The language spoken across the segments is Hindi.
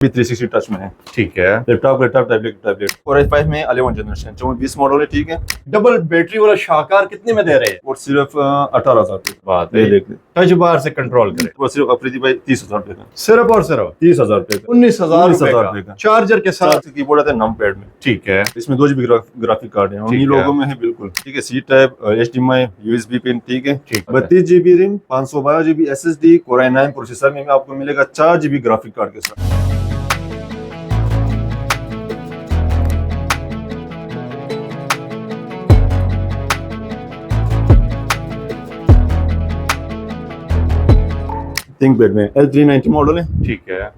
360 टच में है। ठीक है। लैपटॉप टैबलेट और i5 में 11 जनरेशन 24 मॉडल है। ठीक है, डबल बैटरी वाला शाहकार कितने में दे रहे हैं? और सिर्फ 18,000 रुपये। बात ये है, देख ले, टच बार से कंट्रोल करे। वो सिर्फ अफरीदी भाई 30,000 रुपये का। सिर्फ और सिर्फ 30,000 रुपये का, 19,000 19,000 रुपए रुपये का का। चार्जर के साथ। साथ कीबोर्ड आता है नम पैड में। ठीक है। इसमें 2 GB ग्राफिक कार्ड है, ठीक उन्हीं है। लोगों में है बिल्कुल। ठीक है, सी टाइप, HDMI, USB पिन। ठीक है, ठीक है। 32 GB RAM, 512 GB SSD, Core i9 processor में आपको मिलेगा 4 GB ग्राफिक कार्ड के साथ। थिंकपैड में L390 मॉडल है। ठीक है।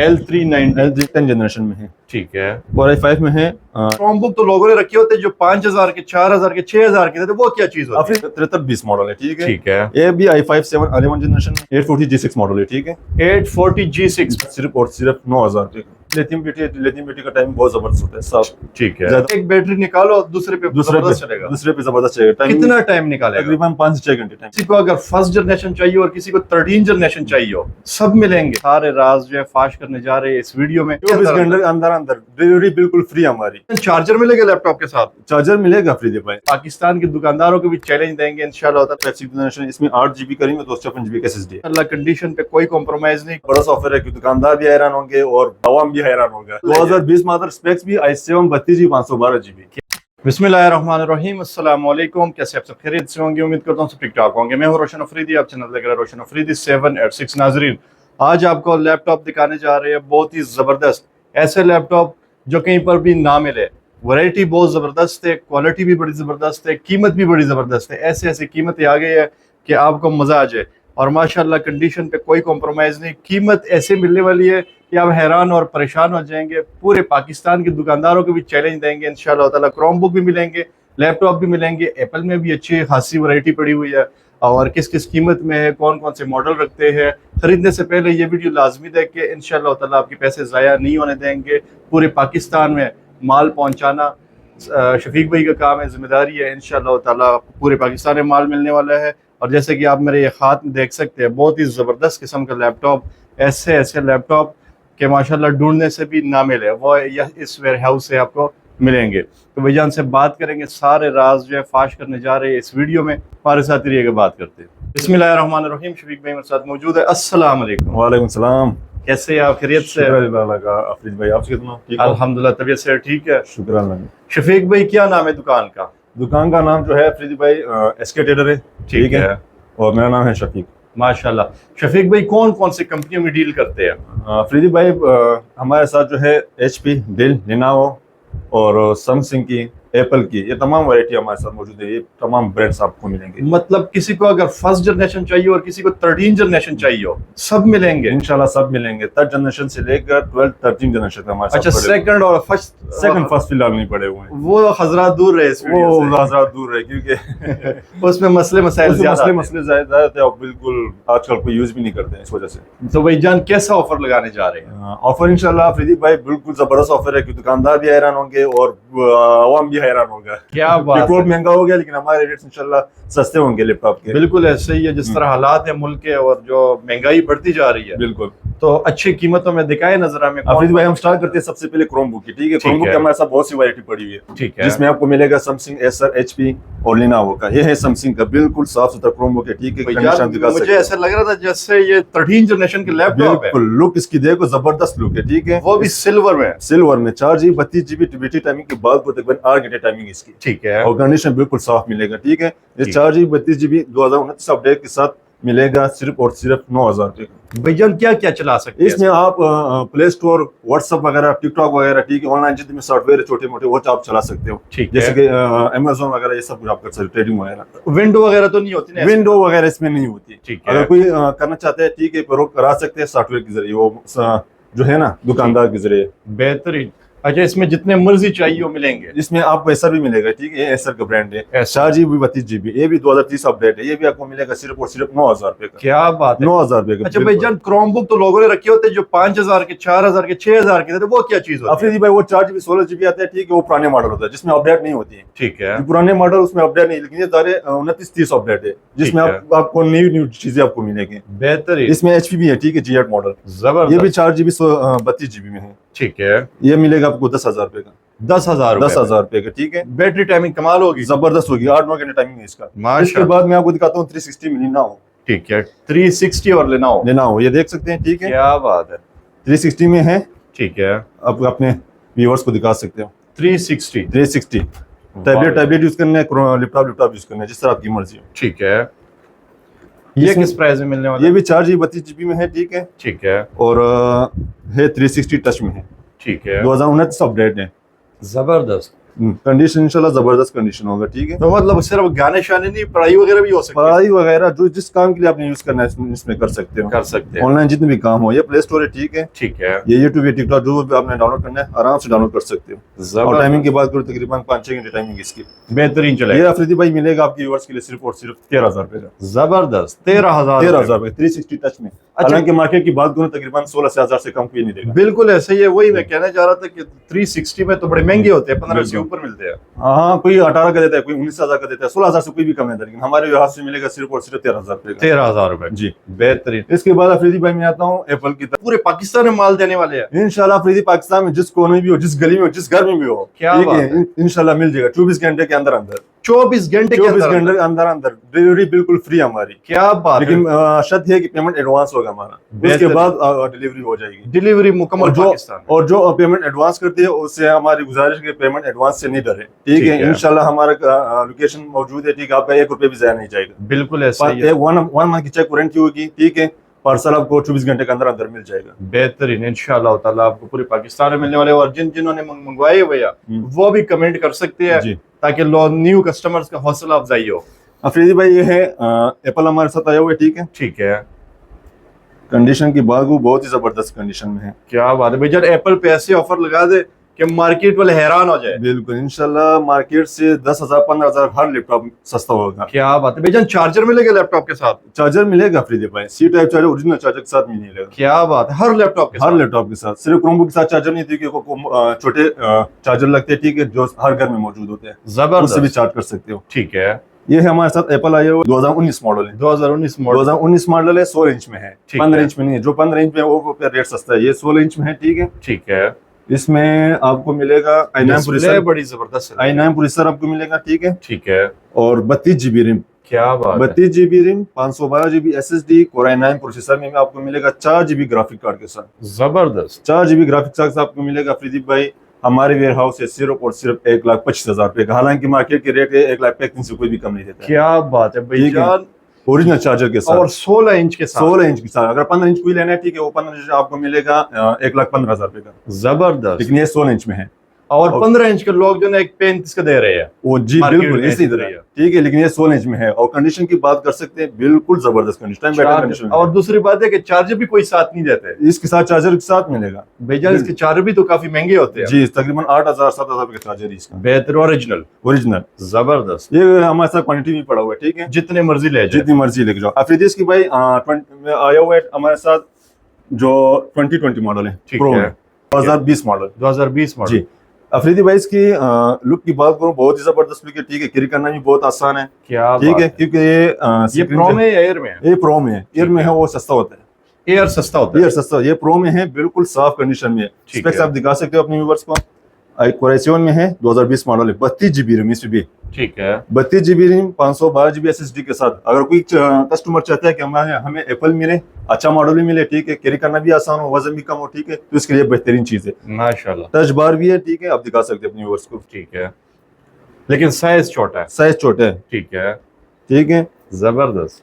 L390 10 जनरेशन में है। ठीक है। और i5 में है। क्रोमबुक तो लोगों ने रखे होते हैं जो 5,000 के, 4,000 के, 6,000 के थे, तो वो क्या चीज होती है? 6320 मॉडल है। ठीक है, ठीक है। ये भी i5 7 11 जनरेशन 840G6 मॉडल है। ठीक है, 840G6 सिर्फ और सिर्फ 9,000 रुपये का। लिथियम बैटरी का टाइम बहुत जबरदस्त होता है साहब। ठीक है। ज्यादा- एक बैटरी निकालो, दूसरे पे जबरदस्त चलेगा। दूसरे पे जबरदस्त चलेगा। टाइम कितना टाइम निकालेगा? तकरीबन 5 से 6 घंटे टाइम। किसी को अगर फर्स्ट जनरेशन चाहिए और किसी को 13 जनरेशन चाहिए हो, सब मिलेंगे। सारे राज जो है फाश करने जा रहे हैं इस वीडियो में। 24 घंटे के अंदर अंदर डिलीवरी बिल्कुल फ्री हमारी। चार्जर मिलेगा लैपटॉप के साथ। चार्जर मिलेगा फ्री दे भाई। पाकिस्तान के दुकानदारों को भी चैलेंज देंगे इंशाल्लाह ताला। 5 जनरेशन इसमें 8 GB करेंगे तो 56 GB का SSD है। अल्लाह कंडीशन पे कोई कॉम्प्रोमाइज नहीं। बड़ा ऑफर है कि दुकानदार भी हैरान होंगे और आवाम भी हैरान होगा। 2020 में स्पेक्स भी i7 32GB 512 GB। बिस्मिल्लाहिर्रहमानिर्रहीम, अस्सलाम वालेकुम। कैसे आप सब खैरियत से होंगे? उम्मीद करता हूँ सब ठीक ठाक होंगे। मैं हूँ रोशन अफरीदी, आप चैनल देख रहे हैं रोशन अफरीदी 786। नाजरीन, आज आपको लैपटॉप दिखाने जा रहे हैं बहुत ही ज़बरदस्त, ऐसे लैपटॉप जो कहीं पर भी ना मिले। वैरायटी बहुत ज़बरदस्त है, क्वालिटी भी बड़ी ज़बरदस्त है, कीमत भी बड़ी ज़बरदस्त है। ऐसे ऐसी कीमतें आ गई है कि आपको मज़ा आ जाए। और माशाल्लाह कंडीशन पे कोई कॉम्प्रोमाइज़ नहीं, कीमत ऐसे मिलने वाली है कि आप हैरान और परेशान हो जाएंगे। पूरे पाकिस्तान के दुकानदारों को भी चैलेंज देंगे इंशाल्लाह ताला। क्रोमबुक भी मिलेंगे, लैपटॉप भी मिलेंगे। एप्पल में भी अच्छी खासी वैरायटी पड़ी हुई है और किस किस कीमत में है, कौन कौन से मॉडल रखते हैं। खरीदने से पहले ये वीडियो लाजमी देख के इंशाल्लाह ताला आपके पैसे ज़ाया नहीं होने देंगे। पूरे पाकिस्तान में माल पहुँचाना शफीक भाई का काम है, जिम्मेदारी है। इंशाल्लाह ताला पूरे पाकिस्तान में माल मिलने वाला है। और जैसे कि आप मेरे ये हाथ में देख सकते हैं, बहुत ही ज़बरदस्त किस्म का लैपटॉप, ऐसे ऐसे लैपटॉप के माशाल्लाह ढूंढने से भी ना मिले, वो यह इस वेयर हाउस से आपको मिलेंगे। तो भैया से बात करेंगे, सारे राज जो है फाश करने जा रहे हैं इस वीडियो में। हमारे साथ रहिएगा, बात करते हैं। बिस्मिल्लाहिर्रहमानिर्रहीम, शफीक भाई मेरे साथ मौजूद है। अस्सलाम वालेकुम। वालेकुम सलाम। कैसे हैं आप? खैरियत से? अफरीद भाई, आप कितना ठीक हो? अल्हम्दुलिल्लाह, तबीयत से ठीक है। शुक्र अल्लाह। शफीक भाई, क्या नाम है दुकान का? दुकान का नाम जो है अफरीदी भाई SK टेलर है। ठीक है, और मेरा नाम है शफीक। माशाल्लाह। शफीक भाई कौन कौन सी कंपनियों में डील करते हैं? अफरीदी भाई हमारे साथ जो है HP, डेल, लेनोवो और सैमसंग की, एप्पल की, ये तमाम वैरायटी हमारे साथ मौजूद है। ये तमाम ब्रांड्स आपको मिलेंगे। मतलब किसी को अगर फर्स्ट जनरेशन चाहिए और किसी को 13 जनरेशन चाहिए हो, सब मिलेंगे इंशाल्लाह सब मिलेंगे। 3rd जनरेशन से लेकर 12th 13 जनरेशन तक हमारे अच्छा, साथ पड़े हुए सेकंड और फर्स्ट फिलहाल नहीं पड़े हुए हैं। वो हजरात दूर रहे इस वीडियो वो हज़रात दूर है क्योंकि से। उसमें मसले मसाइल उसमें ज्यादा मसले ज्यादा आते हैं और बिल्कुल आजकल कोई यूज भी नहीं करते हैं इस वजह से। तो भाई जान कैसा ऑफर लगाने जा रहे हैं? ऑफर इंशाल्लाह अफरीदी भाई बिल्कुल जबरदस्त ऑफर है कि दुकानदार भी हैरान होंगे और आवाम भी हैरान होगा। क्या बात लैपटॉप है। महंगा हो गया लेकिन हमारे रेट्स इंशाल्लाह सस्ते होंगे लैपटॉप के। बिल्कुल ऐसे ही है, जिस तरह हालात है मुल्क के और जो महंगाई बढ़ती जा रही है, बिल्कुल। तो अच्छी कीमतों में दिखाए नजर हमें। अफरीदी भाई हम स्टार्ट करते हैं सबसे पहले क्रोमबुक की। ठीक है, क्रोमबुक है। के हमारे साथ बहुत सी वैरायटी पड़ी हुई है। ठीक है। जिसमें आपको मिलेगा सैमसंग, एसर, HP और लेनोवो का। ये है सैमसंग का बिल्कुल साफ सुथरा क्रोमबुक है। ठीक है, भाई कंडीशन जान, दिखा सकते मुझे हैं। ऐसा लग रहा था जैसे ये 13 जनरेशन के लैपटॉप है, बिल्कुल लुक इसकी देखो, जबरदस्त लुक है। ठीक है, वो भी सिल्वर में। सिल्वर में 4 GB 32 GB बैटरी टाइमिंग के बाद तकरीबन 8 घंटे टाइमिंग इसकी। ठीक है। और कंडीशन बिल्कुल साफ मिलेगा। ठीक है, ये ठीक। 4 GB 32 GB 2029 अपडेट के साथ मिलेगा सिर्फ और सिर्फ 9,000 रुपये का। भैया क्या क्या चला सकते हैं? इसमें आप प्ले स्टोर, व्हाट्सएप वगैरह, टिकटॉक वगैरह, ठीक है, ऑनलाइन जितने सॉफ्टवेयर है छोटे मोटे वो आप चला सकते हो। ठीक है। जैसे कि अमेजोन वगैरह, ये सब कुछ आप कर सकते हो, ट्रेडिंग वगैरह। विंडो वगैरह तो नहीं होती ना? विंडो वगैरह इसमें नहीं होती। ठीक है। अगर कोई करना चाहते हैं ठीक है, करा सकते हैं सॉफ्टवेयर के जरिए, वो जो है ना दुकानदार के जरिए। बेहतरीन। अच्छा, इसमें जितने मर्जी चाहिए वो मिलेंगे। इसमें आपको एसर भी मिलेगा, ठीक है, ये एसर का ब्रांड है, Acer। 4 GB 32 GB, ये भी 2030 अपडेट है, ये भी आपको मिलेगा सिर्फ और सिर्फ 9,000 रुपए का। क्या बात है। 9,000 रुपए का। अच्छा भाईजान, क्रोमबुक तो लोगों ने रखे होते हैं जो 5,000 के, 4,000 के, 6,000 के थे, तो वो क्या चीज होती है? अफरीदी भाई वो 4 GB 16 GB आता है, ठीक है, वो पुराने मॉडल होता है जिसमें अपडेट नहीं होती है। ठीक है, जो पुराने मॉडल उसमें अपडेट नहीं, लेकिन ये सारे 29-30 अपडेट है जिसमें ठीक है। आपको न्यू न्यू चीजें आपको मिलेंगी। बेहतरीन, इसमें HP भी है, ठीक है, G8 मॉडल, ये भी जबरदस्त। 4 GB 32 GB में है, ठीक है, ये मिलेगा आपको 10,000 रुपए का। 10,000 10,000 रुपए का, ठीक है। बैटरी टाइमिंग कमाल होगी, जबरदस्त होगी, 8-9 घंटे टाइमिंग है इसका। इसके माशाल्लाह। बाद मैं आपको दिखाता हूँ 360 में लेना हो, ठीक है, 360 और लेना हो, लेना हो, ये देख सकते हैं, ठीक है, क्या बात है। 360 में है। ठीक है, आप अपने व्यूअर्स को दिखा सकते हो। 360, 360 टैबलेट यूज करना है, लैपटॉप यूज करना है, जिस तरह आपकी मर्जी हो। ठीक है। ये इसमें- किस प्राइस में मिलने वाला ये है? भी 4 GB 32 GB में है, ठीक है, ठीक है, और है 360 टच में है, ठीक है, 2029 अपडेट है। जबरदस्त। कंडीशन इंशाल्लाह जबरदस्त कंडीशन होगा, ठीक है। तो मतलब सिर्फ गाने शाने नहीं, पढ़ाई वगैरह भी हो सकती है, पढ़ाई वगैरह जो जिस काम के लिए आपने यूज करना है इसमें कर सकते हो, कर सकते हैं। ऑनलाइन जितने भी काम हो। ये प्ले स्टोर है, ठीक है, ठीक है, ये यूट्यूब या टिकटॉक जो भी आपने डाउनलोड करना है आराम से डाउनलोड कर सकते हो। और टाइमिंग की जबरदस्त, बात करूँ तकरीबन 5-6 घंटे टाइमिंग इसकी। बेहतरीन ये चलेगा, अफरीदी भाई मिलेगा आपके व्यूअर्स के लिए सिर्फ और सिर्फ 13,000 रुपए का। जबरदस्त। 13,000, 13,000 रुपए 360 टच में। हालांकि मार्केट की बात करूँ तकरीबन 16 से 1,000 से कम कोई नहीं देगा। बिल्कुल ऐसे ही है, वही मैं कहना चाह रहा था कि 360 में तो बड़े महंगे होते हैं, 15 से ऊपर मिलते हैं। हाँ, कोई 18 का देता है, कोई 19,000 का देता है, 16,000 से कोई भी कम नहीं देता, लेकिन हमारे यहाँ से मिलेगा सिर्फ और सिर्फ 13,000 रुपए का। 13,000 रुपए, जी। बेहतरीन। इसके बाद अफरीदी भाई मैं आता हूँ एप्पल की तरफ। पूरे पाकिस्तान में माल देने वाले हैं, इंशाल्लाह अफरीदी पाकिस्तान में जिस कोने में भी हो, जिस गली में हो, जिस घर में भी हो, क्या ठीक बात है, इंशाल्लाह मिल जाएगा 24 घंटे के अंदर अंदर। 24 घंटे के 24 अंदर घंटे के अंदर अंदर डिलीवरी बिल्कुल फ्री हमारी। क्या बात है। लेकिन शर्त है कि पेमेंट एडवांस होगा हमारा, उसके बेहतरीन। बाद डिलीवरी हो जाएगी। डिलीवरी मुकम्मल पाकिस्तान में। और जो पेमेंट एडवांस करते हैं उससे हमारी गुजारिश है कि पेमेंट एडवांस से नहीं डरे, ठीक ठीक है। है। इंशाल्लाह हमारा लोकेशन मौजूद है, ठीक है, आपका 1 रुपये भी जाया नहीं जाएगा। बिल्कुल ऐसा ही है। वन मंथ की चेक वारंटी होगी, ठीक है, पार्सल आपको 24 घंटे के अंदर अंदर मिल जाएगा। बेहतरीन, इंशाल्लाह ताला आपको पूरे पाकिस्तान में मिलने वाले। और जिन्होंने मंगवाए हुए हैं वो भी कमेंट कर सकते हैं जी। ताकि लोग न्यू कस्टमर्स का हौसला अफजाई हो। अफरीदी भाई ये है एप्पल हमारे साथ आया हुआ है, ठीक है। ठीक है, कंडीशन की बात को बहुत ही जबरदस्त कंडीशन में है। क्या बात है भाई, जब एप्पल पे ऐसे ऑफर लगा दे कि मार्केट वाले हैरान हो जाए। बिल्कुल, इंशाल्लाह मार्केट से 10,000 15,000 हर लैपटॉप सस्ता होगा। क्या बात है भाईजान, चार्जर मिलेगा लैपटॉप के साथ? चार्जर मिलेगा अफरीदी भाई, C type charger original charger के साथ मिलेगा। क्या बात है, हर लैपटॉप के हर साथ? लैपटॉप के साथ, सिर्फ क्रोमबुक के साथ चार्जर नहीं, थी छोटे चार्जर लगते हैं, ठीक है, जो हर घर में मौजूद होते हैं, उससे भी जबरदस्त, चार्ज कर सकते हो। ठीक है। ये है हमारे साथ एप्पल आया हुआ 2019 मॉडल है। 2019 मॉडल, 2019 मॉडल है, 16 इंच में है, ठीक 15 है। इंच में नहीं है। जो 15 इंच में है वो रेट सस्ता है, ये 16 इंच में है, ठीक है। ठीक है। इसमें आपको मिलेगा i9 डिस्प्ले प्रोसेसर, बड़ी जबरदस्त है। i9 प्रोसेसर आपको मिलेगा, ठीक है, ठीक है, और 32 GB रैम, क्या बात है। 32 GB RAM, 512 GB SSD, Core i9 processor में आपको मिलेगा 4 GB ग्राफिक कार्ड के साथ। जबरदस्त, 4 GB ग्राफिक कार्ड आपको मिलेगा अफरीदी भाई हमारे वेयर हाउस से सिर्फ और सिर्फ 1,25,000 रुपए का। हालांकि मार्केट के रेट है 1,35,000 से कोई भी कम नहीं देता है। क्या बात है ठीक है। भाईजान। ओरिजिनल चार्जर के साथ और 16 इंच के साथ, 16 इंच के साथ। अगर 15 इंच कोई लेना है, ठीक है, वो 15 इंच आपको मिलेगा 1,15,000 रुपए का, जबरदस्त। लेकिन ये 16 इंच में है। और 15 इंच के लोग जो है 35 का दे रहे हैं। वो जी मार्केट बिल्कुल में इसी ऐसी तरह रही है। ठीक है, लेकिन ये 16 इंच में है। और कंडीशन की बात कर सकते हैं, बिल्कुल जबरदस्त कंडीशन, बेटर कंडीशन और दूसरी बात है कि चार्जर भी कोई साथ नहीं देते। इसके साथ चार्जर के साथ मिलेगा। बेजान इसके चार्जर भी तो काफी महंगे होते हैं। जी, तकरीबन 8,000-7,000 रुपए का चार्जर है इसका, बेहतर ओरिजिनल, ओरिजिनल। जबरदस्त। ये हमारे साथ क्वांटिटी में पड़ा हुआ है, ठीक है, जितने मर्जी ले जाए, जितनी मर्जी लेके जाओ। अफरीदीस की भाई आया हुआ है हमारे साथ जो 2020 मॉडल है, ठीक प्रो है। 2020 मॉडल। 2020 मॉडल। जी, अफरीदी भाई इसकी लुक की बात करूं, बहुत ही जबरदस्त लुक है, ठीक है, कैरी करना भी बहुत आसान है, क्या ठीक है, बात क्योंकि ये ये screen प्रो पे- में या एयर में है? ये प्रो में है, एयर में है वो सस्ता होता है, एयर सस्ता होता है। एयर सस्ता, ये प्रो में है, बिल्कुल साफ कंडीशन में है। ठीक स्पेक्स है। आप दिखा सकते हो अपने व्यूअर्स को। Core i7 में है, 2020 मॉडल है, 32 GB रैम इसमें भी, ठीक है, 32 GB रैम, 512 GB SSD के साथ। अगर कोई कस्टमर चाहता है कि हमें एप्पल मिले, अच्छा मॉडल भी मिले, ठीक है, कैरी करना भी आसान हो, वजन भी कम हो, ठीक है, तो इसके लिए बेहतरीन चीज है। माशाल्लाह। टच बार भी है, ठीक है, आप दिखा सकते हैं अपने व्यूअर्स को। ठीक है, लेकिन साइज छोटा है। साइज छोटा है, ठीक है, ठीक है। जबरदस्त।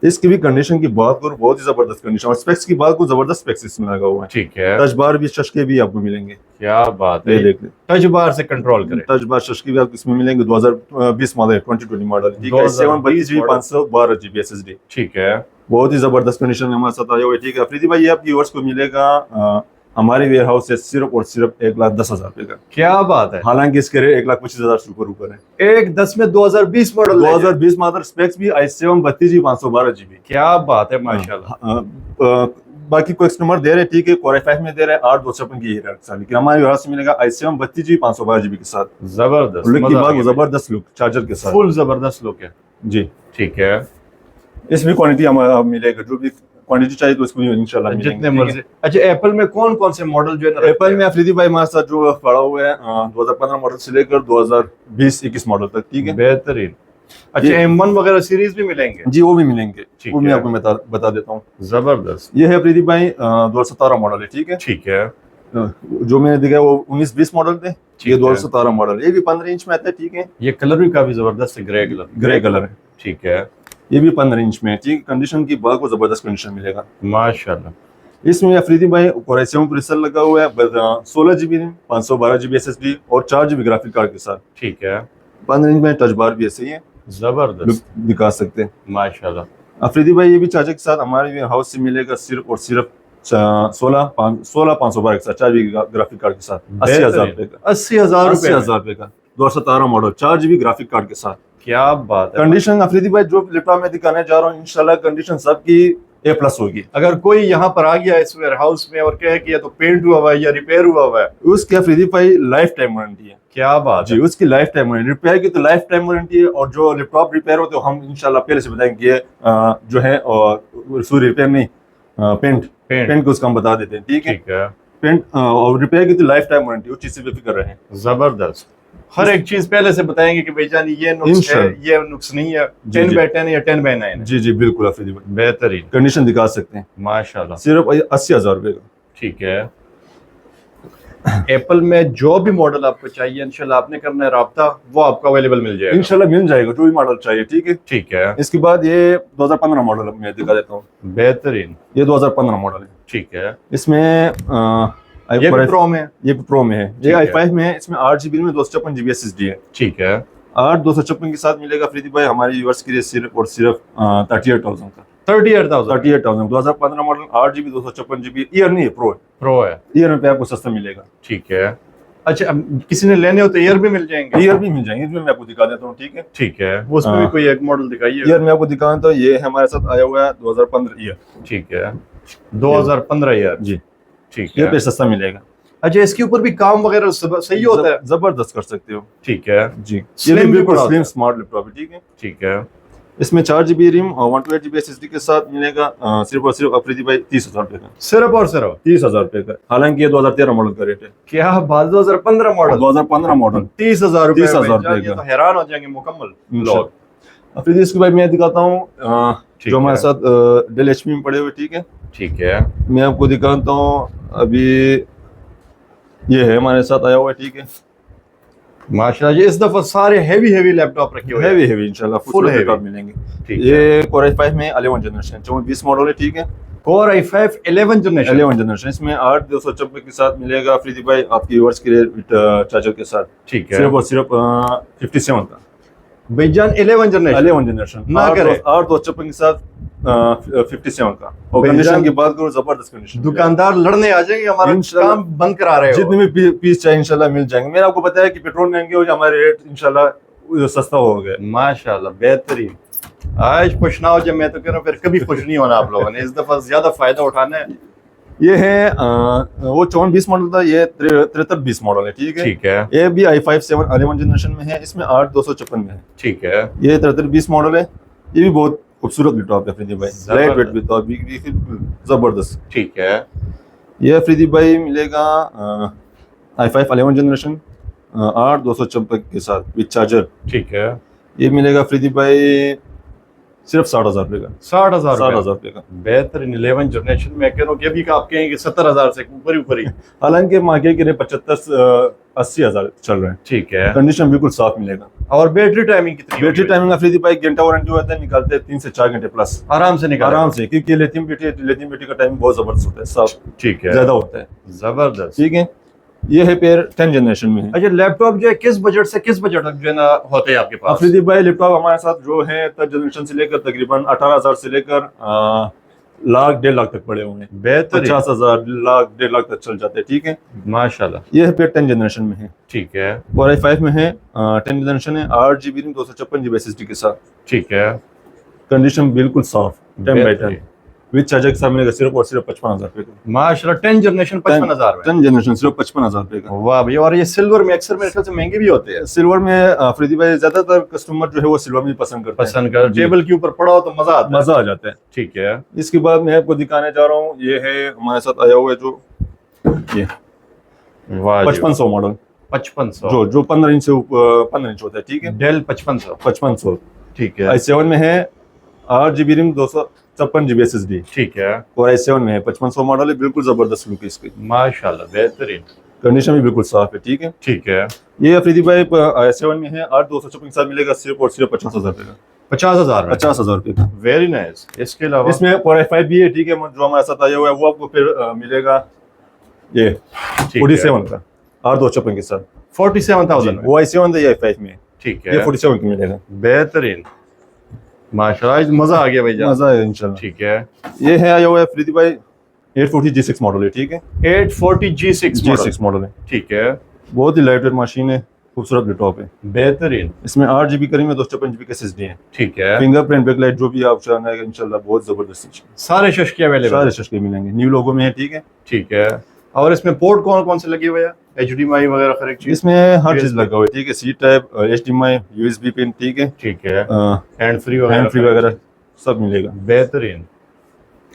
इसकी भी कंडीशन की बात करूं, बहुत ही जबरदस्त कंडीशन, और स्पेक्स की बात करूं, जबरदस्त स्पेक्स इसमें लगा हुआ है। ठीक है, टच बार भी, शशके भी आपको मिलेंगे, क्या बात ये है। देख लें, टच बार से कंट्रोल करें। टच बार शशके भी आपको इसमें मिलेंगे। 2020 मॉडल, 2020 मॉडल, ठीक है, 2020 732 GB, मॉडल। 512 GB SSD, ठीक है, बहुत ही जबरदस्त कंडीशन में हमारे साथ आया हुआ है, ठीक है। अफरीदी भाई ये आपकी व्यूअर्स को मिलेगा हमारे वेयर हाउस से सिर्फ और सिर्फ 1,10,000 रुपए का। क्या बात है, हालांकि इसके रेट 1,25,000 से ऊपर है। 1/10 में 2020 मॉडल 2020 मॉडल, स्पेक्स भी i7 32GB 512GB। क्या बात है माशाल्लाह। बाकी कोई कस्टमर दे रहे ठीक है, Core i5 में दे रहे 8,256 की लेकिन हमारे वेयर हाउस में मिलेगा i7 32GB 512GB के साथ। जबरदस्त, लुक की मजा आ बात, गया। जबरदस्त लुक चार्जर के साथ, फुल जबरदस्त लुक है। जी। ठीक है, इसमें क्वांटिटी हमारा मिलेगा, जो भी क्वांटिटी चाहिए तो इसको इंशाल्लाह मिलेंगे, जितने ठीक है? मर्जी। अच्छा, एप्पल में कौन कौन से मॉडल जो है ना एप्पल में अफरीदी भाई हमारे साथ जो पड़ा हुआ है 2015 मॉडल से लेकर 2020-21 मॉडल तक, ठीक है? बेहतरीन। अच्छा, M1 वगैरह सीरीज भी मिलेंगे? जी वो भी मिलेंगे, ठीक वो मैं है। आपको बता देता हूँ। जबरदस्त। ये है अफरीदी भाई 2017 मॉडल है, ठीक है? ठीक है, जो मैंने दिखाया वो 19-20 मॉडल थे, ये है। 2017 मॉडल, ये भी 15 इंच में आता है, ठीक है? ये कलर भी काफी जबरदस्त है, ग्रे कलर। ग्रे कलर है, ठीक है, ये भी 15 इंच में है, ठीक है? कंडीशन की बात को जबरदस्त कंडीशन मिलेगा। माशाल्लाह। इसमें अफरीदी भाई Core i7 प्रोसेसर लगा हुआ है, 16GB रैम, 512GB SSD और 4GB ग्राफिक कार्ड के साथ, ठीक है, 15 इंच में टच बार भी ऐसे ही है, जबरदस्त, लुक दिखा सकते हैं। माशाल्लाह। अफरीदी भाई ये भी चार्जर के साथ हमारे हाउस से मिलेगा सिर्फ और सिर्फ 16,512 के साथ, 4GB ग्राफिक कार्ड के साथ, 80,000 रुपए का। 80,000 रुपए 80,000 रुपए का 2017 मॉडल, 4GB ग्राफिक कार्ड के साथ। क्या बात है। कंडीशन अफरीदी भाई जो लैपटॉप में दिखाने जा रहा हूँ इंशाल्लाह कंडीशन सबकी A+ होगी। अगर कोई यहाँ पर आ गया इस वेयर हाउस में और कहे कि ये तो पेंट हुआ हुआ है या रिपेयर हुआ हुआ है, उसकी अफरीदी भाई लाइफ टाइम वारंटी है। क्या बात जी, है। उसकी लाइफ टाइम वारंटी, रिपेयर की तो लाइफ टाइम वारंटी है, और जो लैपटॉप रिपेयर होते हैं हम इंशाल्लाह पहले से बताएंगे, जो है सूर्य रिपेयर नहीं, पेंट को उसका हम बता देते हैं, ठीक है? ठीक है, पेंट और रिपेयर की तो लाइफ टाइम वारंटी, उस चीज से बेफिक्र रहे। जबरदस्त। हर एक चीज पहले से बताएंगे कि भाईजान ये नुक्स है, इंशाल्लाह। ये नुक्स नहीं है, जी, 10/10 या 10/9 है। जी जी बिल्कुल अफरीदी भाई, बेहतरीन, कंडीशन दिखा सकते हैं, माशाल्लाह। सिर्फ 80,000 रुपए का। ठीक है। एप्पल में जो भी मॉडल आपको चाहिए इंशाल्लाह आपने करना है राब्ता, वो आपको अवेलेबल मिल जाएगा। इंशाल्लाह मिल जाएगा जो भी मॉडल चाहिए, ठीक है? ठीक है, इसके बाद ये 2015 मॉडल मैं दिखा देता हूँ, बेहतरीन। ये 2015 मॉडल है। ठीक है, इसमें ये भी प्रो में है? ये प्रो में है, ठीक ये है। i5 में है, इसमें 8GB में 256GB SSD है। ठीक है, 8/256 के साथ मिलेगा अफरीदी भाई हमारे व्यूअर्स के लिए सिर्फ और सिर्फ 38,000 का। 38,000 38,000 2015 मॉडल, 8GB 256GB, ईयर नहीं है, प्रो है, प्रो है। ईयर में पे आपको सस्ता मिलेगा। ठीक है। अच्छा, अब किसी ने लेने हो तो ईयर भी मिल जाएंगे? ईयर भी मिल जाएंगे, इसमें मैं आपको दिखा देता हूँ, ठीक है? ठीक है, वो उसमें भी कोई एक मॉडल दिखाइए। ईयर में आपको दिखाना, तो ये हमारे साथ आया हुआ है 2015 ईयर। ठीक है, 2015 ईयर। जी, ठीक ये है। पे सस्ता मिलेगा। अच्छा, इसके ऊपर भी काम वगैरह सही होता है? जबरदस्त कर सकते हो। ठीक है, जी, ये Slim भी भी बिल्कुल पड़ा स्लिम स्मार्ट लैपटॉप है, ठीक है? ठीक है, इसमें 4GB रैम और 128GB SSD के साथ मिलेगा सिर्फ और सिर्फ अफरीदी भाई 30,000 रुपए का। सिर्फ और सिर्फ 30,000 रुपए का, हालांकि ये 2013 मॉडल का रेट है। क्या बात, 2015 मॉडल, 2015 मॉडल, 30,000 रुपए। 30,000 भाईजान, रुपए ये का। तो हैरान हो जाएंगे मुकम्मल लोग। अफरीदी इसके बाद मैं दिखाता हूँ ठीक जो हमारे है। साथ डेल HP में पड़े हुए, ठीक है? ठीक है, मैं आपको दिखाता हूँ अभी, ये है हमारे साथ आया हुआ है, ठीक है? माशाल्लाह। ये इस दफा सारे हैवी लैपटॉप रखे हुए हैं। हैवी इंशाल्लाह Full फुल heavy। लैपटॉप मिलेंगे। ठीक है, ये Core i5 में 11 जनरेशन 24-20 मॉडल है, ठीक है? Core i5 11 generation. 11 जनरेशन, इसमें 8/256 के साथ मिलेगा अफरीदी भाई आपके व्यूअर्स के लिए चार्जर के साथ, ठीक है, सिर्फ और सिर्फ 57 का। भाईजान 11 जनरेशन 11 जनरेशन ना करे। 8/256 के साथ 57 का। और भाईजान, कंडीशन की बात करूँ, जबरदस्त कंडीशन। दुकानदार लड़ने आ जाएंगे, हमारा इंशाल्लाह। काम बंद करा रहे हो। जितने भी पीस चाहिए इंशाल्लाह मिल जाएंगे। मैंने आपको बताया कि पेट्रोल महंगे हो, हमारे रेट इंशाल्लाह सस्ता हो गए। माशाल्लाह, बेहतरीन। आज खुश ना हो जब मैं तो कह रहा हूँ, फिर कभी खुश नहीं होना आप लोगों ने। इस दफा ज्यादा फायदा उठाना है। ये है वो 54-20 मॉडल था, ये 63-20 मॉडल है, ठीक है? ठीक है, ये भी i5 7 11 जनरेशन में है, इसमें 8/256 में है। ठीक है, ये 63-20 मॉडल है, ये भी बहुत खूबसूरत लैपटॉप है अफरीदी भाई, जबरदस्त। लाइट वेट लैपटॉप भी जबरदस्त। ठीक है, ये अफरीदी भाई मिलेगा i5 11 जनरेशन 8/256 के साथ विद चार्जर। ठीक है, ये मिलेगा अफरीदी भाई सिर्फ 60,000 रुपए का। 60,000 60,000 रुपए का। बेहतरीन 11 जनरेशन में कह रहा हूँ कि अभी का आप कहेंगे 70,000 से ऊपर ही। हालांकि मार्केट के लिए 75-80,000 चल रहे हैं। ठीक है, कंडीशन बिल्कुल साफ मिलेगा। और बैटरी टाइमिंग कितनी बैटरी होगी? टाइमिंग अफरीदी भाई घंटा वारंटी होता है, निकालते हैं 3 से 4 घंटे प्लस आराम से निकाल। आराम से, क्योंकि लिथियम बैटरी का टाइम बहुत जबरदस्त होता है, साफ ठीक है, ज्यादा होता है, जबरदस्त। ठीक है? ये है पेयर 10 जनरेशन में है। अच्छा, लैपटॉप जो है किस बजट से किस बजट तक जो है ना होते हैं आपके पास? अफरीदी भाई लैपटॉप हमारे साथ जो है 10 जनरेशन से लेकर तकरीबन 18,000 से लेकर लाख 1.5 लाख तक पड़े हुए हैं। बेहतरीन, 50,000 लाख 1.5 लाख तक चल जाते हैं। ठीक है, माशाल्लाह। ये पे 10 जनरेशन में है। ठीक है, और i5 में है 10 जनरेशन है, 8 GB रैम 256 GB SSD के साथ। ठीक है, कंडीशन बिल्कुल साफ, 10 बाई 10 बेहतरीन, विद चार्जर के साथ मिलेगा सिर्फ और सिर्फ 55,000 रुपए का। माशाल्लाह। 10 जनरेशन 55,000 में। 10 जनरेशन सिर्फ 55,000 रुपए का। वाह भैया। और ये सिल्वर में अक्सर मेरे ख्याल से महंगे भी होते हैं। सिल्वर में अफरीदी भाई ज्यादातर कस्टमर जो है वो सिल्वर में पसंद करते हैं। पसंद कर, जी। टेबल के ऊपर पड़ा हो तो मजा आता है। मजा आ जाता है। ठीक है, इसके बाद मैं आपको दिखाने जा रहा हूँ, ये है हमारे साथ आया हुआ है जो ये वाह 5500 मॉडल 5500 जो 15 इंच से 15 इंच होता है। ठीक है, डेल 5500। 5500। ठीक है, i7 में है 8 GB रैम 256 GB SSD। ठीक है, और i7 में है 5500 मॉडल है, बिल्कुल जबरदस्त लुक है इसकी। माशाल्लाह, बेहतरीन। कंडीशन भी बिल्कुल साफ है। ठीक है, ठीक है, ये अफरीदी भाई i7 में है 8 256 के साथ मिलेगा सिर्फ और सिर्फ 50,000 रुपए का। 50,000 में। 50,000 रुपए का। Very nice. इसके अलावा इसमें Core i5 भी है। ठीक है, जो हमारे साथ आया हुआ है वो आपको फिर मिलेगा ये ठीक 47 का 8 256 के साथ। 47,000 में। वो i7 है, ये i5 में है। ठीक ये है, 47 की मिलेगा। बेहतरीन, माशाल्लाह। आज मजा आ गया भैया। मजा है इंशाल्लाह। ठीक है, ये है आया हुआ है अफरीदी भाई 840 G6 मॉडल है। ठीक है, 840 G6 मॉडल। G6 मॉडल है। ठीक है, बहुत ही लाइट वेट मशीन है, खूबसूरत लैपटॉप है। बेहतरीन। इसमें 8 GB करीब में 256 GB का SSD है। ठीक है, फिंगरप्रिंट बैकलाइट जो भी आप चाहेंगे इंशाल्लाह बहुत जबरदस्त सारे शशके अवेलेबल। सारे शशके मिलेंगे, न्यू लोगो में है। ठीक है, ठीक है, और इसमें पोर्ट कौन कौन से लगे हुए हैं? HDMI वगैरह हर एक चीज। इसमें हर चीज लगा हुआ है। ठीक है, सी टाइप, HDMI, USB पिन। ठीक है, ठीक है, हैंड हैंड फ्री वगैरह फ्री वगैरह सब मिलेगा। बेहतरीन।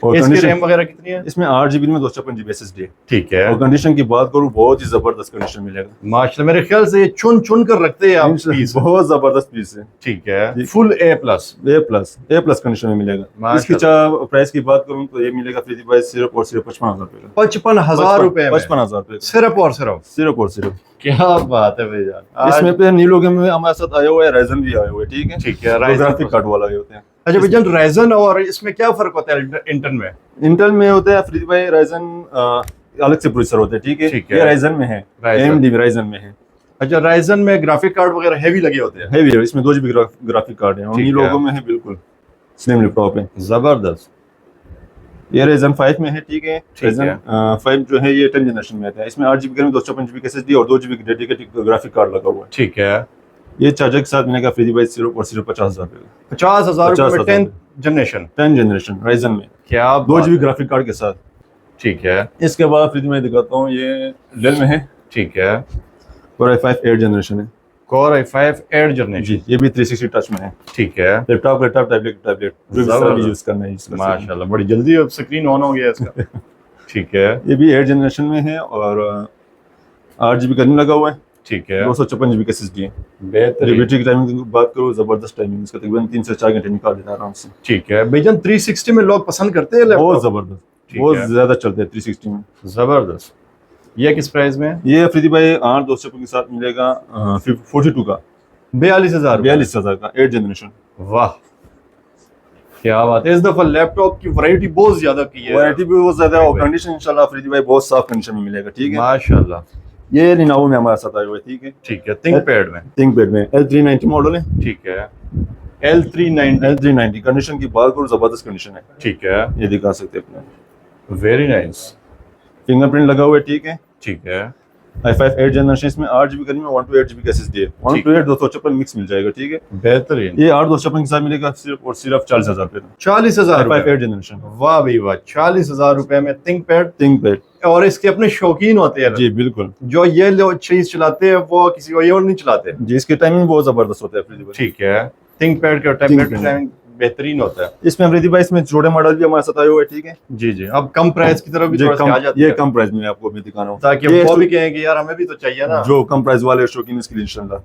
और इसकी कंडीशन रैम वगैरह कितनी है? इसमें 8 GB में 256 GB SSD है। ठीक है, और कंडीशन की बात करूँ बहुत ही जबरदस्त कंडीशन मिलेगा। माशाल्लाह। मेरे ख्याल से ये चुन चुन कर रखते हैं आप पीस। बहुत जबरदस्त पीस है। ठीक है, जी। Full A+। A plus condition में मिलेगा। माशाल्लाह। इसकी प्राइस की बात करूँ तो ये मिलेगा फ्री भाई सिर्फ और सिर्फ 55,000 रुपए का। 55,000 रुपए में। 55,000 रुपए का। सिर्फ और सिर्फ। सिर्फ और सिर्फ। क्या बात है भैया। इसमें पे न्यू लोगो में हमारे साथ आया हुआ है राइजन भी आया हुआ है। ठीक है, ठीक है, ग्राफिक कार्ड वाला ये होते हैं। अच्छा भैया, राइजन और इसमें क्या फर्क होता है इंटेल में? इंटेल में होता है फ्री भाई राइजन अलग से प्रोसेसर होते हैं। ठीक है, ठीक है। ये राइजन में है, Ryzen। AMD राइजन में है। अच्छा, राइजन में ग्राफिक कार्ड वगैरह हैवी लगे होते हैं। हैवी है, इसमें 2 GB ग्राफिक कार्ड है और ठीक न्यू है। लोगो में है, बिल्कुल स्लिम लैपटॉप है। जबरदस्त। ये राइजन 5 में है। ठीक है, ठीक राइजन है। 5 जो है ये 10 जनरेशन में आता है। इसमें 8 GB में 256 GB का SSD और 2 GB डेडिकेटेड ग्राफिक कार्ड लगा हुआ है। ठीक है, ये चार्जर के साथ मिलेगा फ्री भाई सिर्फ और सिर्फ 50,000 रुपए का। 50,000 रुपए में 50,000 10th जनरेशन। 10 जनरेशन राइजन में क्या 2 बात GB है। ग्राफिक कार्ड के साथ। ठीक है, इसके बाद फ्रिज में दिखाता हूँ, ये डेल में है, ठीक है, Core i5 8 जनरेशन है। Core i5 8 generation. जी, ये भी 360 टच में है। ठीक है, लैपटॉप टैबलेट जो भी जबरदस्त। यूज करना है इसका। माशाल्लाह, बड़ी जल्दी अब स्क्रीन ऑन हो गया इसका। ठीक है, ये भी 8 जनरेशन में है और 8 GB करने लगा हुआ है, ठीक है, 256 GB का SSD है। बेहतरीन। बैटरी की टाइमिंग की बात करूँ, जबरदस्त टाइमिंग इसका, तकरीबन 3 से 4 घंटे निकाल देता है आराम से। ठीक है भाईजान, 360 में लोग पसंद करते हैं बहुत लैपटॉप। जबरदस्त, ठीक बहुत है। ज्यादा चलते हैं 360 में। जबरदस्त। ये किस प्राइस में है? ये अफरीदी भाई 8 256 के साथ मिलेगा 42 का 42,000। 42,000 का 8 जनरेशन। वाह, क्या बात है। इस दफा लैपटॉप की वैरायटी बहुत ज्यादा की है। वैरायटी भी बहुत ज्यादा है और कंडीशन इंशाल्लाह अफरीदी भाई बहुत साफ कंडीशन में मिलेगा। ठीक है, माशाल्लाह। ये Lenovo में हमारे साथ आए हुए। ठीक है, ठीक है, थिंकपैड में। थिंकपैड में L390 मॉडल है। ठीक है, L390। L390 कंडीशन की बात करूँ, जबरदस्त कंडीशन है। ठीक है, ये दिखा सकते हैं अपने, वेरी नाइस। फिंगरप्रिंट लगा हुआ है। ठीक है, ठीक है, i5 8 जनरेशन, इसमें 8 GB करीब में 128 GB का SSD है। 128 256 मिक्स मिल जाएगा। ठीक है, बेहतरीन। ये 8 256 के साथ मिलेगा सिर्फ और सिर्फ 40,000 रुपए का। 40,000 i5 रुपए। 8 जनरेशन वाह भाई वाह, 40,000 रुपए में थिंकपैड। थिंकपैड। और इसके अपने शौकीन होते हैं जी बिल्कुल जो ये लोग चीज चलाते हैं, वो किसी को ये और नहीं चलाते। जी, इसकी टाइमिंग बहुत जबरदस्त होता है अफरीदी भाई। ठीक है, थिंकपैड का टैबलेट ThinkPad। टाइमिंग बेहतरीन होता है। इसमें अफरीदी भाई इसमें छोटे मॉडल भी हमारे साथ आए हुए हैं। ठीक है, जी जी, अब कम प्राइस की तरफ भी ये थोड़ा सा आ जाते ये हैं, कम प्राइस में आपको मैं दिखा रहा हूँ, ताकि ये वो भी कहें कि यार हमें भी तो चाहिए ना। जो कम प्राइस वाले शौकीन इसके लिए इंशाल्लाह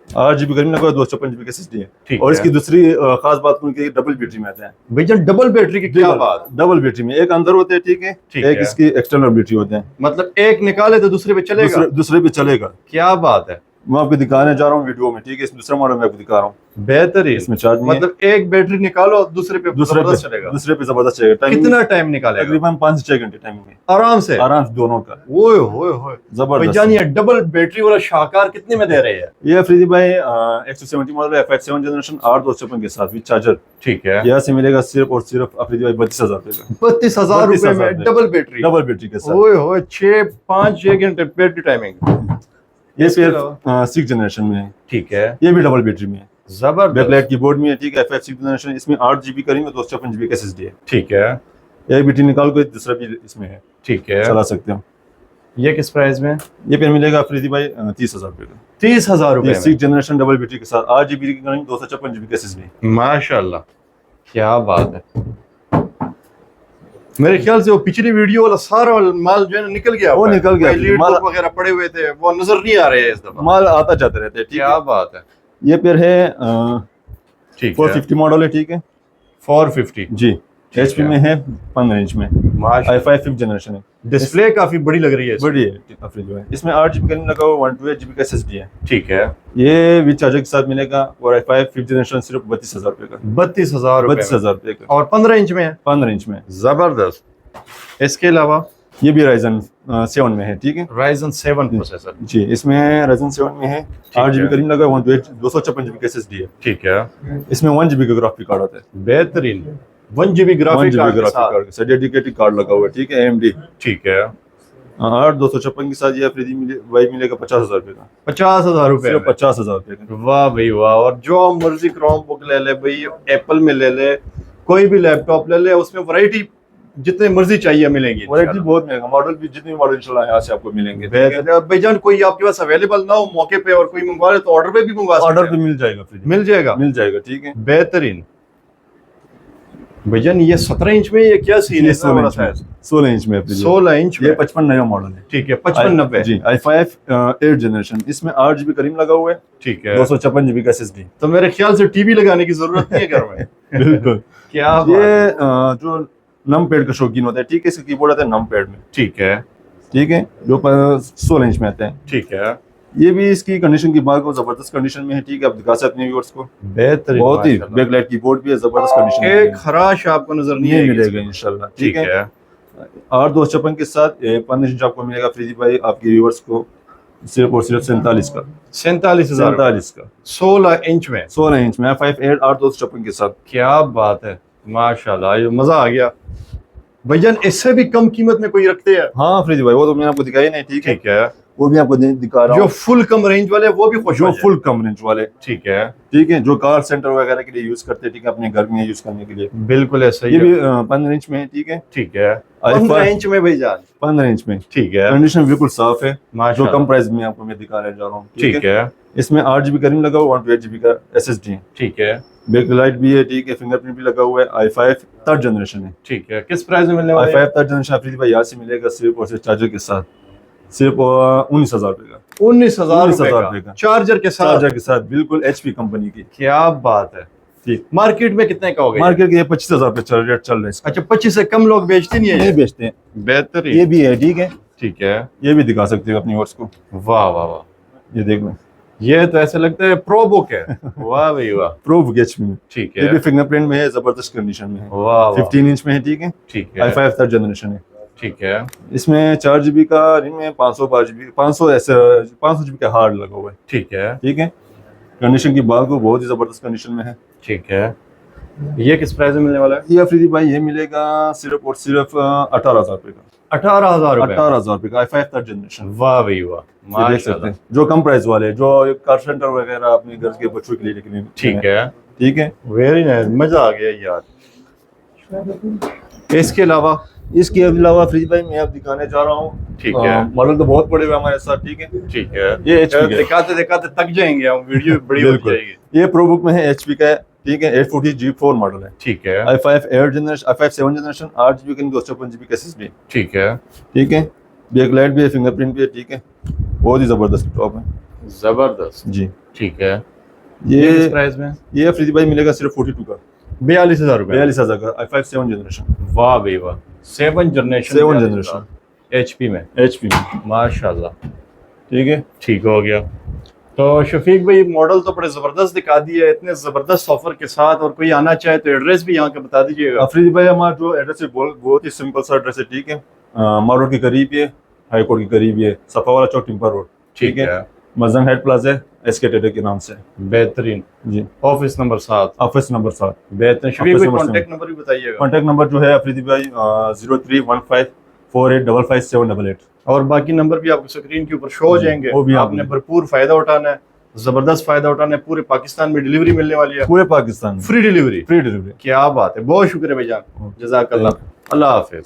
8 GB करीब लगा 256 GB का SSD है। ठीक और है। इसकी दूसरी खास बात करूँ कि डबल बैटरी में आता है। भैया डबल बैटरी की क्या बात। डबल बैटरी में, एक अंदर होते हैं। ठीक है, ठीक एक है। इसकी एक्सटर्नल बैटरी होते हैं, मतलब एक निकाले तो दूसरे पे चलेगा। दूसरे पे चलेगा। क्या बात है। मैं आपको दिखाने जा रहा हूँ वीडियो में, ठीक है। इसमें दूसरा मॉडल मैं आपको दिखा रहा हूँ, बेहतरीन। इसमें चार्ज नहीं है। मतलब एक बैटरी निकालो दूसरे पे जबरदस्त चलेगा। दूसरे पे जबरदस्त चलेगा। टाइमिंग कितना टाइम निकालेगा? तकरीबन 5 से 6 घंटे टाइमिंग में, आराम से दोनों का। ओए होए होए, जबरदस्त। भाईजान ये डबल बैटरी वाला शाहकार कितने में दे रहे हैं? ये अफरीदी भाई 170 मॉडल है, FF7 जनरेशन 8/256 के साथ विद चार्जर। ठीक है, यहाँ से मिलेगा सिर्फ और सिर्फ अफरीदी भाई 32,000 रुपए का। 32,000 रुपए में डबल बैटरी के साथ। ओए होए, 6 घंटे बैटरी टाइमिंग। ये फिर 6 जनरेशन में है, ठीक है, ये भी डबल बैटरी में है, जबरदस्त। बैकलाइट कीबोर्ड में है, ठीक है। FF6 जनरेशन, इसमें 8 GB का रिंग, 256 GB का SSD है। ठीक है, एक बैटरी निकाल को दूसरा भी इसमें है, ठीक है, चला सकते हो। ये किस प्राइस में? ये पेन मिलेगा अफरीदी भाई 30,000 रुपए का। 30,000 रुपए 6 जनरेशन डबल बैटरी के साथ 8 GB की रिंग, 256 GB का SSD। माशाल्लाह, क्या बात है। मेरे ख्याल से वो पिछली वीडियो वाला सारा माल जो है ना निकल गया, वो निकल गया। लीड माल वगैरह पड़े हुए थे, वो नजर नहीं आ रहे हैं इस दफा। माल आता जाते रहते हैं, ठीक क्या है। बात है। ये पेयर है ठीक है, 450 मॉडल है, ठीक है। 450 जी, HP में है, 15 इंच में, माशाल्लाह। i5 5th जनरेशन है। डिस्प्ले काफी बड़ी लग रही है इसमें। बड़ी है अफरीदी भाई। इसमें 8 GB का रिंग लगा हुआ, 128 GB का SSD है। ठीक है, ये विद चार्जर के साथ मिलेगा, और i5 5th जनरेशन सिर्फ 32,000 रुपए का। 32,000 रुपए में। 32,000 रुपए का, और 15 इंच में है, 15 इंच में। जबरदस्त। इसके अलावा ये भी Ryzen 7 में है, ठीक है। Ryzen 7 processor. जी, इसमें Ryzen 7 में है, 8 GB का रिंग लगा हुआ, 256 GB का SSD है। ठीक है, इसमें 1 GB का ग्राफिक कार्ड आता है। बेहतरीन 1 GB 1 ग्राफिक GB कार्ड के ग्राफिक साथ। कार्ड के साथ डेडिकेटेड कार्ड लगा हुआ है, ठीक है, AMD। ठीक है, 8/256 के साथ ये अफरीदी भाई मिलेगा 50,000 रुपए का। 50,000 रुपए सिर्फ में। 50,000 रुपए का। वाह भाई वाह। और जो मर्जी क्रोम बुक ले ले भाई, एप्पल में ले ले, कोई भी लैपटॉप ले ले, उसमें वैरायटी जितने मर्जी चाहिए मिलेंगी। वैरायटी बहुत मिलेगा, मॉडल भी जितने मॉडल इंशाल्लाह यहाँ से आपको मिलेंगे। भाईजान कोई आपके पास अवेलेबल ना हो मौके पे और कोई मंगवा ले तो ऑर्डर पे भी मंगवा सकते ऑर्डर हैं। पे मिल जाएगा, अफरीदी मिल जाएगा, मिल जाएगा, ठीक है। बेहतरीन। भाईजान ये 17 इंच में ये क्या सीन है? 16 इंच में, 16 इंच में अफरीदी। 16 इंच में। ये 55 नया मॉडल है, ठीक है, 5590। जी, i5 8th जनरेशन। इसमें 8 GB का रिंग लगा हुआ है, ठीक है, 256 GB का SSD। तो मेरे ख्याल से टीवी लगाने की जरूरत नहीं है घर में। बिल्कुल। क्या ये जो नम पैड का शौकीन होता है, ठीक है, इसका कीबोर्ड आता है नम पैड में, ठीक है, ठीक है, जो 16 इंच में आता है। ठीक है, ये भी इसकी कंडीशन की बात को जबरदस्त कंडीशन में है, ठीक है। आप दिखा सकते हैं व्यूअर्स को, बेहतरीन। बहुत ही बैकलाइट कीबोर्ड भी है, जबरदस्त कंडीशन में एक खराश आपको नजर नहीं ये आएगी मिलेगा इसमें। इंशाल्लाह, ठीक है, 8/256 के साथ 15 इंच आपको मिलेगा फ्रीजी भाई, आपके व्यूअर्स को सिर्फ और सिर्फ 47 का। 47,000 47 का 16 इंच में। 16 इंच में 5/8 8/256 के साथ। क्या बात है, माशाल्लाह, ये मजा आ गया। भैया इससे भी कम कीमत में कोई रखते हैं? हाँ फ्रीजी भाई, वो तो मैंने आपको दिखाई नहीं, ठीक है, ठीक है, वो भी आपको दिखा रहा जो हूँ। फुल कम रेंज वाले वो भी खुश जो हो जाए। फुल कम रेंज वाले, ठीक है, ठीक है, जो कार सेंटर वगैरह के लिए यूज करते हैं, ठीक है, अपने घर में यूज करने के लिए। बिल्कुल ऐसा ही ये है। भी 15 इंच में है, ठीक है, ठीक है, i5 15 इंच में भैया। 15 इंच में। ठीक है, कंडीशन बिल्कुल साफ है, जो माशाल्लाह। कम प्राइस में आपको मैं दिखाने जा रहा हूँ, ठीक है, इसमें 8 GB का रिंग लगा हुआ, 128 GB का SSD है, ठीक है, बैक लाइट भी है, ठीक है, फिंगरप्रिंट भी लगा हुआ है। i5 3rd जनरेशन है। ठीक है। किस प्राइस में मिलने वाला है? i5 3rd जनरेशन अफरीदी भाई यहाँ से मिलेगा सिर्फ और सिर्फ चार्जर के साथ, सिर्फ 19,000 रुपए का। 19,000 19,000 रुपए का का। चार्जर के साथ। चार्जर के साथ, बिल्कुल HP कंपनी की। क्या बात है। ठीक, मार्केट में कितने का होगा? मार्केट के 25,000 रुपए रेट चल रहा है इसका। अच्छा, 25 से कम लोग बेचते नहीं है नहीं ये? बेचते हैं। बेहतरीन। ये भी है, ठीक है, ठीक है, ये भी दिखा सकते हो अपनी वर्स को, वाह वाह वाह, ये देख लो, ये तो ऐसे लगता है प्रो बुक है। वाह भाई वाह। प्रो बुक HP में। ठीक ये है, भी फिंगरप्रिंट में है, जबरदस्त कंडीशन में है। वाह वाह। 15 इंच में है, ठीक है, ठीक है, i5 3rd जनरेशन है। ठीक है, इसमें 4 GB का रिंग में 500 GB 500 ऐसे 500 GB का हार्ड लगा हुआ है, ठीक है, ठीक है। कंडीशन की बात को बहुत ही जबरदस्त कंडीशन में है। ठीक है। ये किस प्राइस में मिलने वाला है? ये अफरीदी भाई ये मिलेगा सिर्फ और सिर्फ 18,000 रुपए का। 18,000 रुपए। 18,000 रुपए का i5 3rd जनरेशन। वाह भाई वाह, ये देख सकते माशाल्लाह। हैं, जो कम प्राइस वाले, जो कार सेंटर वगैरह अपने घर के बच्चों के लिए लेके ठीक है, ठीक है। वेरी नाइस, मजा आ गया यार। इसके अलावा? इसके अलावा फ्रीज भाई मैं आप दिखाने जा रहा हूँ, ठीक है, मॉडल तो बहुत पड़े हुए हमारे साथ, ठीक है। ठीक है। ये HP का है। दिखाते दिखाते थक जाएंगे हम, वीडियो बड़ी हो बिल्कुल। जाएगी। ये प्रो बुक में है, HP का है, ठीक है, 840 G4 मॉडल है। ठीक है, i5 8 generation, i5 7 generation, 8 GB का 256 GB का SSD, ठीक है, ठीक है। बैक लाइट भी है, फिंगरप्रिंट भी है, ठीक है, बहुत ही जबरदस्त टॉप है जबरदस्त। जी। ठीक है। ये किस प्राइस में? ये फ्रीज भाई मिलेगा सिर्फ 42 का, 42,000 रुपए। 42,000 का i5 7 जनरेशन। वाह भाई वाह, 7 जनरेशन। 7 जनरेशन HP में। HP में, माशाल्लाह, ठीक है। ठीक हो गया। तो शफीक भाई मॉडल तो बड़े जबरदस्त दिखा दिए, इतने जबरदस्त ऑफर के साथ, और कोई आना चाहे तो एड्रेस भी यहाँ का बता दीजिएगा। अफरीदी भाई हमारा जो एड्रेस है बहुत ही सिंपल सा एड्रेस है, ठीक है। मार रोड के करीब ही है, हाई कोर्ट के करीब ही है, सफा वाला चौक टिम्पर रोड, ठीक है। मजंग हेड प्लाजा है, एसके टेडर के नाम से। बेहतरीन जी। Office number 7। Office number 7। बेहतरीन। शफीक भाई नंबर कॉन्टेक्ट नंबर भी बताइएगा। कॉन्टेक्ट नंबर जो है अफरीदी भाई 031548555788। और बाकी नंबर भी आपको स्क्रीन के ऊपर शो हो जाएंगे। वो भी आपने भरपूर फायदा उठाना है, जबरदस्त फायदा उठाना है। पूरे पाकिस्तान में डिलीवरी मिलने वाली है, पूरे पाकिस्तान में फ्री डिलीवरी। Free delivery. क्या बात है, बहुत शुक्रिया भाईजान, जज़ाकल्लाह। अल्लाह हाफिज।